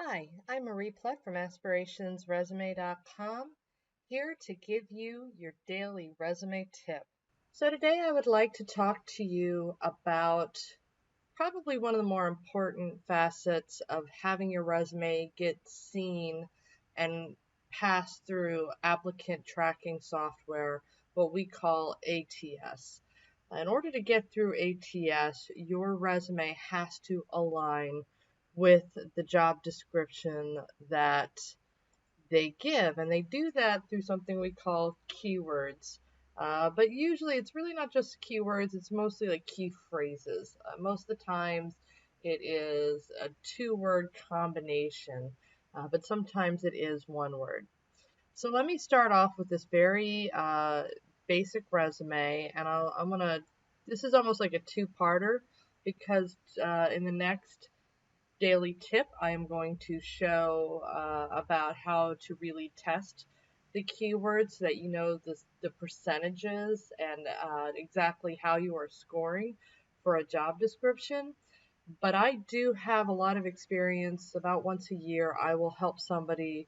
Hi, I'm Marie Plutt from aspirationsresume.com, here to give you your daily resume tip. So today I would like to talk to you about probably one of the more important facets of having your resume get seen and pass through applicant tracking software, what we call ATS. In order to get through ATS, your resume has to align with the job description that they give, and they do that through something we call keywords. But usually it's really not just keywords, it's mostly like key phrases. Most of the times it is a two-word combination, but sometimes it is one word. So let me start off with this very basic resume, and this is almost like a two-parter because in the next daily tip, I am going to show about how to really test the keywords so that you know the percentages and exactly how you are scoring for a job description. But I do have a lot of experience. About once a year, I will help somebody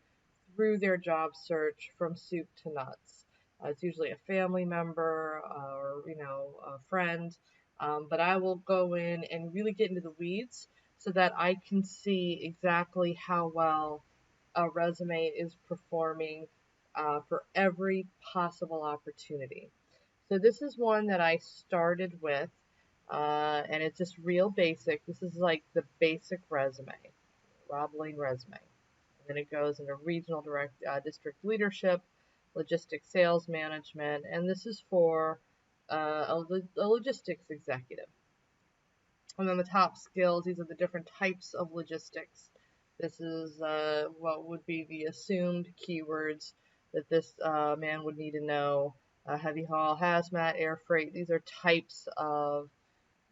through their job search from soup to nuts. It's usually a family member or a friend, but I will go in and really get into the weeds so that I can see exactly how well a resume is performing for every possible opportunity. So this is one that I started with, and it's just real basic. This is like the basic resume, Rob Lane resume. And then it goes into regional district leadership, logistics sales management, and this is for a logistics executive. And then the top skills, these are the different types of logistics. This is what would be the assumed keywords that this man would need to know. Heavy haul, hazmat, air freight, these are types of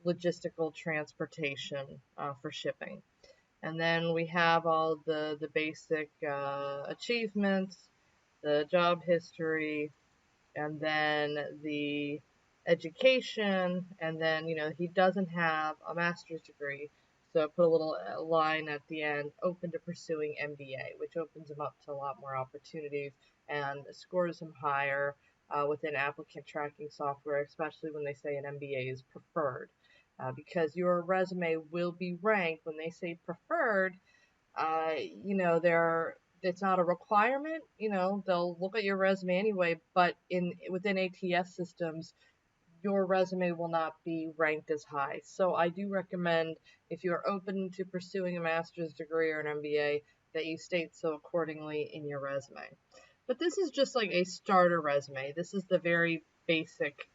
logistical transportation for shipping. And then we have all the basic achievements, the job history, and then the education, and then he doesn't have a master's degree, so I put a little line at the end, open to pursuing MBA, which opens him up to a lot more opportunities and scores him higher within applicant tracking software, especially when they say an MBA is preferred, because your resume will be ranked when they say preferred. It's not a requirement. They'll look at your resume anyway, but within ATS systems, your resume will not be ranked as high. So I do recommend, if you're open to pursuing a master's degree or an MBA, that you state so accordingly in your resume. But this is just like a starter resume. This is the very basic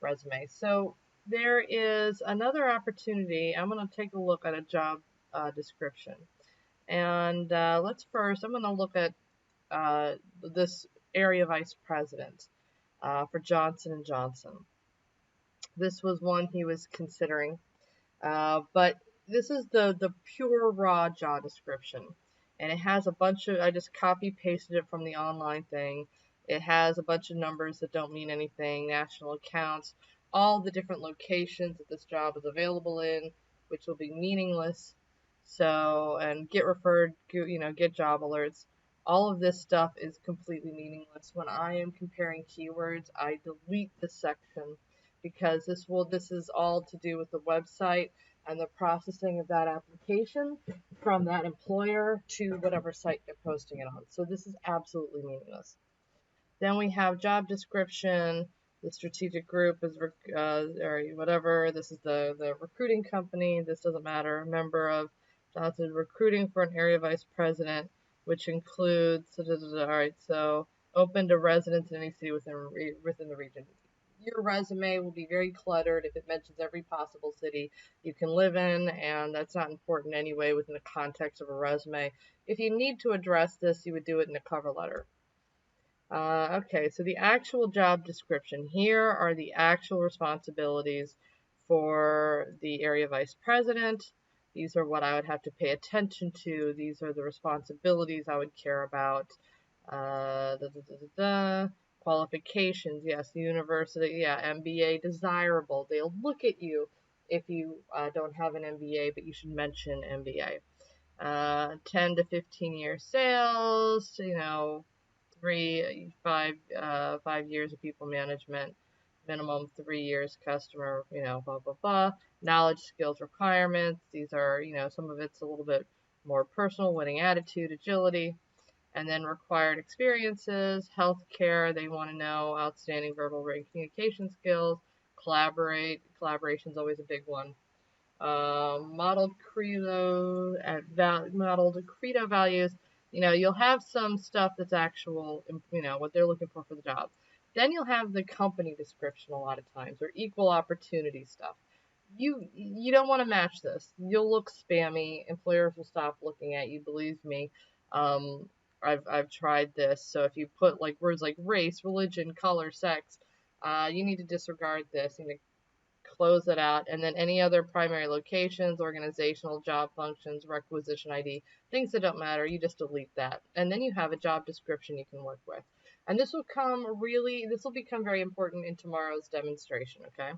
resume. So there is another opportunity. I'm going to take a look at a job description. And I'm going to look at this area vice president for Johnson & Johnson. This was one he was considering, but this is the pure raw job description. And it has a bunch of, I just copy pasted it from the online thing. It has a bunch of numbers that don't mean anything, national accounts, all the different locations that this job is available in, which will be meaningless. So, and get referred, get job alerts. All of this stuff is completely meaningless. When I am comparing keywords, I delete this section because this is all to do with the website and the processing of that application from that employer to whatever site they're posting it on. So this is absolutely meaningless. Then we have job description. The strategic group is or whatever. This is the recruiting company. This doesn't matter. Member of Johnson recruiting for an area vice president, which includes all right. So open to residents in any city within the region. Your resume will be very cluttered if it mentions every possible city you can live in, and that's not important anyway within the context of a resume. If you need to address this, you would do it in a cover letter. Okay, so the actual job description. Here are the actual responsibilities for the area vice president. These are what I would have to pay attention to. These are the responsibilities I would care about. Qualifications, yes, university, yeah, MBA desirable. They'll look at you if you don't have an MBA, but you should mention MBA. 10 to 15 year sales, 5 years of people management, minimum 3 years customer, blah, blah, blah. Knowledge, skills, requirements. These are, some of it's a little bit more personal, winning attitude, agility, and then required experiences, healthcare. They want to know outstanding verbal written communication skills, collaboration is always a big one. Modeled credo values. You'll have some stuff that's actual, what they're looking for the job. Then you'll have the company description a lot of times, or equal opportunity stuff. You don't want to match this. You'll look spammy. Employers will stop looking at you. Believe me. Um, I've tried this. So if you put like words like race, religion, color, sex, you need to disregard this. You need to close it out, and then any other primary locations, organizational job functions, requisition ID, things that don't matter, you just delete that. And then you have a job description you can work with. And this will become very important in tomorrow's demonstration, okay?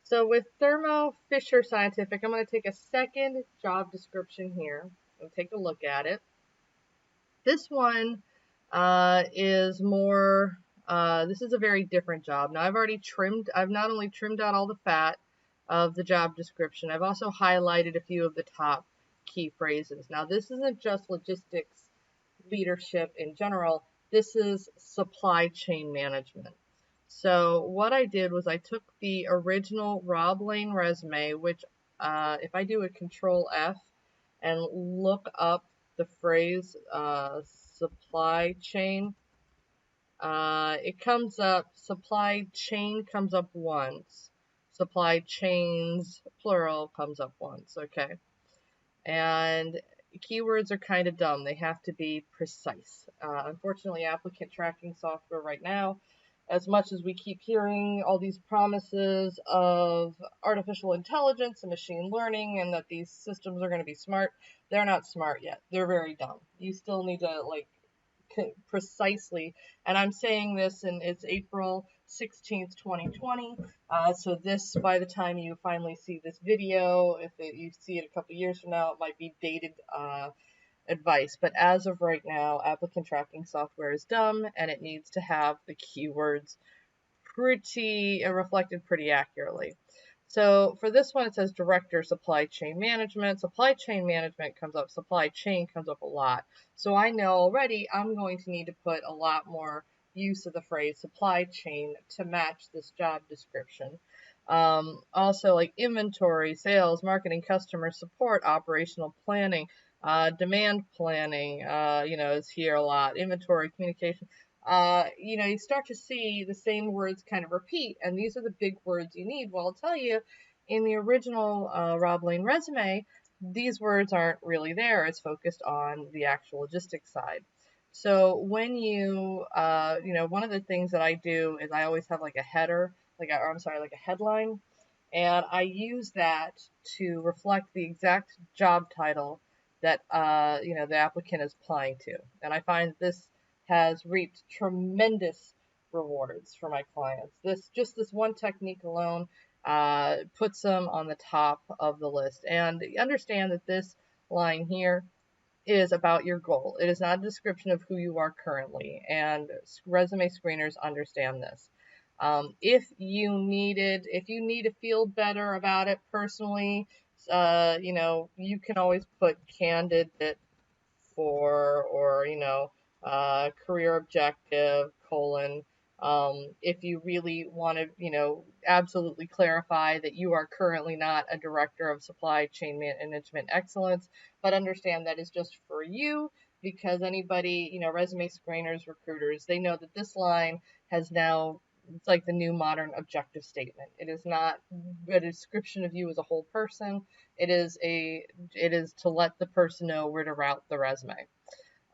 So with Thermo Fisher Scientific, I'm going to take a second job description here and take a look at it. This one is more, this is a very different job. Now I've not only trimmed out all the fat of the job description, I've also highlighted a few of the top key phrases. Now this isn't just logistics leadership in general, this is supply chain management. So what I did was I took the original Rob Lane resume, which if I do a Control F and look up the phrase supply chain, it comes up, supply chain comes up once, supply chains plural comes up once, okay? And keywords are kind of dumb. They have to be precise. Unfortunately, applicant tracking software right now, as much as we keep hearing all these promises of artificial intelligence and machine learning and that these systems are going to be smart, they're not smart yet. They're very dumb. You still need to precisely, and I'm saying this, and it's April 16th, 2020. So this, by the time you finally see this video, you see it a couple years from now, it might be dated advice. But as of right now, applicant tracking software is dumb, and it needs to have the keywords reflected pretty accurately. So for this one, it says Director Supply Chain Management. Supply Chain Management comes up. Supply Chain comes up a lot. So I know already I'm going to need to put a lot more use of the phrase supply chain to match this job description. Also like inventory, sales, marketing, customer support, operational planning, demand planning, is here a lot. Inventory, communication. You start to see the same words kind of repeat, and these are the big words you need. Well, I'll tell you, in the original Rob Lane resume, these words aren't really there. It's focused on the actual logistics side. So when one of the things that I do is I always have like a header, like a headline, and I use that to reflect the exact job title that the applicant is applying to. And I find this has reaped tremendous rewards for my clients. This one technique alone puts them on the top of the list. And understand that this line here is about your goal. It is not a description of who you are currently, and resume screeners understand this. If you need to feel better about it personally, you can always put candidate for, or career objective colon. If you really want to absolutely clarify that you are currently not a director of supply chain management excellence, but understand that is just for you, because anybody, resume screeners, recruiters, they know that this line has now, it's like the new modern objective statement. It is not a description of you as a whole person. It is to let the person know where to route the resume.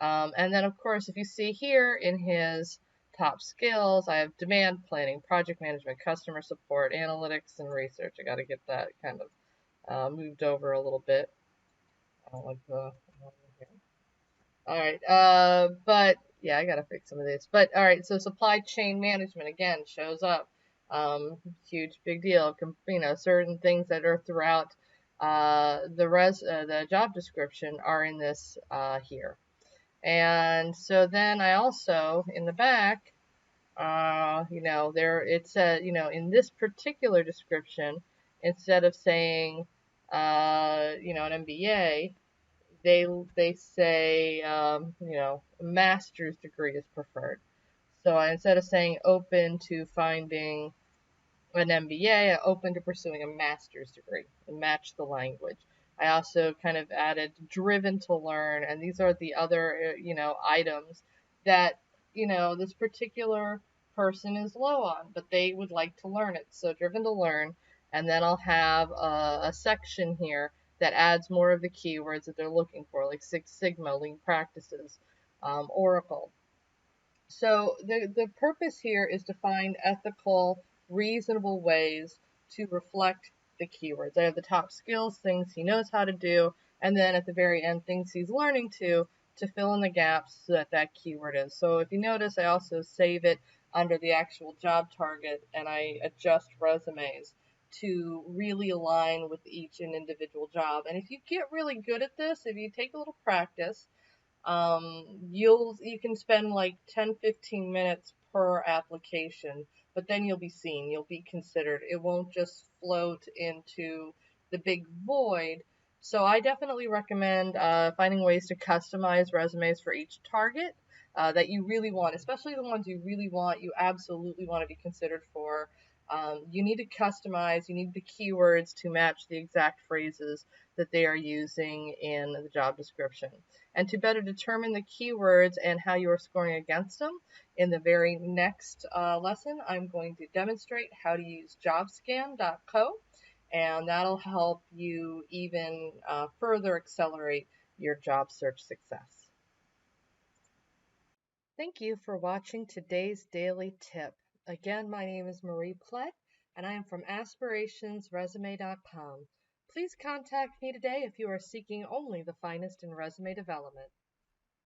And then, of course, if you see here in his top skills, I have demand planning, project management, customer support, analytics, and research. I got to get that kind of moved over a little bit. I don't like the. All right, but yeah, I got to fix some of this. But all right, so supply chain management again shows up. Huge, big deal. Certain things that are throughout the job description are in this here. And so then I also in the back, there it said, in this particular description, instead of saying, an MBA, they they say, a master's degree is preferred. So instead of saying open to finding an MBA, open to pursuing a master's degree and match the language. I also kind of added driven to learn, and these are the other, items that, this particular person is low on, but they would like to learn it. So driven to learn, and then I'll have a section here that adds more of the keywords that they're looking for, like Six Sigma, lean practices, Oracle. So the purpose here is to find ethical, reasonable ways to reflect the keywords. I have the top skills, things he knows how to do, and then at the very end, things he's learning to fill in the gaps so that that keyword is. So if you notice, I also save it under the actual job target, and I adjust resumes to really align with each and individual job. And if you get really good at this, if you take a little practice, you can spend like 10-15 minutes per application, but then you'll be seen, you'll be considered. It won't just float into the big void. So I definitely recommend finding ways to customize resumes for each target that you really want, especially the ones you really want, you absolutely want to be considered for. You need to customize, you need the keywords to match the exact phrases that they are using in the job description. And to better determine the keywords and how you are scoring against them, in the very next lesson, I'm going to demonstrate how to use jobscan.co, and that'll help you even further accelerate your job search success. Thank you for watching today's daily tip. Again, my name is Marie Plett, and I am from aspirationsresume.com. Please contact me today if you are seeking only the finest in resume development.